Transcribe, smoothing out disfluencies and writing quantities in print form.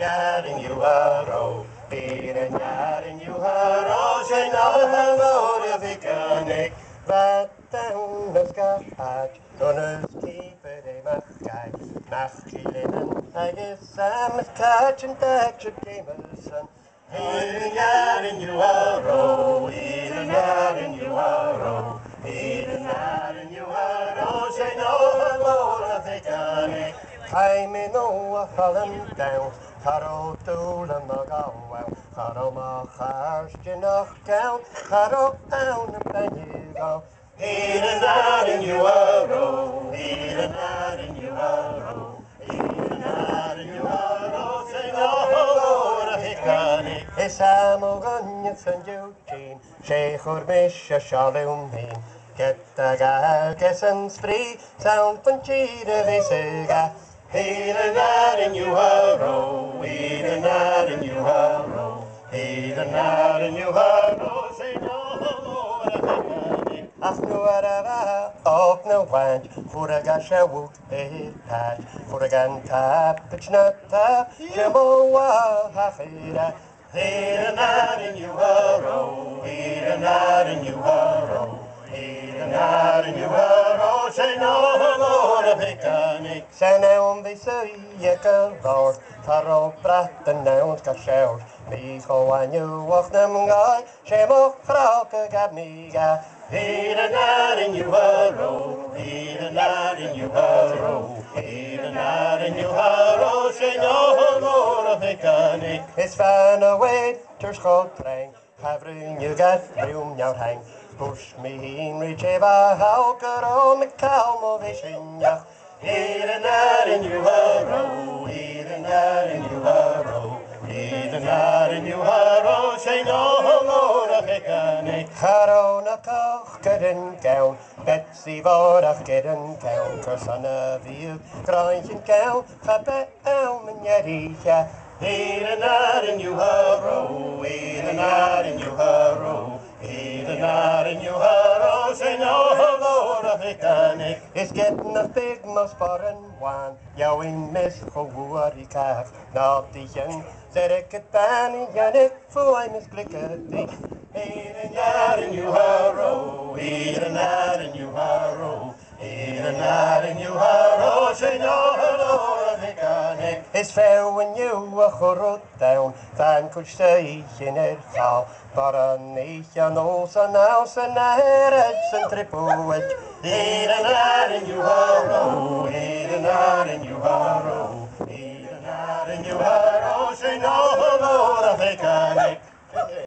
Yarin you are oh, Peter Yarin you are oh, say no hello to the Phiognaig, but down the sky, Donner's keeper de Machai, Machilin, I guess I'm catching that your Jameson. Peter Yarin you are oh, Peter Yarin you are oh, Peter Yarin you are oh, say no hello to the Phiognaig. I'm in a fallen down. Caro dúla na gáil, Caro má cháiste nach down, Caro down na penny go. Heed an ad in you arrow, heed an ad in you arrow, heed an ad in you arrow, say no Lord of Phiognaig. Is am o ganyet san Eugene, sé chur mis a shalom heen. Get a ga gessen spree, sound punchida visiga. Heed an ad in you arrow, heed an ad in you arrow, heed an ad in you arrow, say no Lord of Phiognaig. Ach nu arara, op na wand, voor a gasha woot e patch, voor a gan tap, pitch na tap, jamo wa hachira. Heed an ad in you arrow, heed an ad in you arrow, heed an ad in you arrow, say no Lord of Phiognaig. Zijn naam we zeker rood, Caro brat en naams kasheus, mi gewoon je wacht hem gaai, she mocht vrouwke gab me ga. Heed an ad in you arrow, heed an ad in you arrow, heed an ad in you arrow, say no Lord of Phiognaig. Is van a waiter schot trein, havrin you gat room jou hang, push me in reach eva hauker om ik kalm of vision ja. Heed an ad in you arrow, heed an ad in you arrow, heed an ad in you arrow, say no Lord of Phiognaig. Caro na koch gedden gown, Betsy vodach gedden gown, Kersanna view, Groinchen gown, Chappe elm en Yericha. Heed an ad in you arrow, heed an ad in you arrow, heed an ad in you arrow, say no Lord of Phiognaig. It's getting a big most foreign one, jou in mis gehoor ik af, not the young, zet ik het baan in Jannik, voor hij misblikken dich. Heed an ad in you arrow, heed an ad in you arrow, heed an ad in you arrow, say no Lord of Phiognaig. It's fair when you a chorrot down, van could stay in it how, but a nation also now, and a and triple it. Heed an ad in you arrow, heed an ad in you arrow, heed an ad in you arrow, say no Lord of Phiognaig.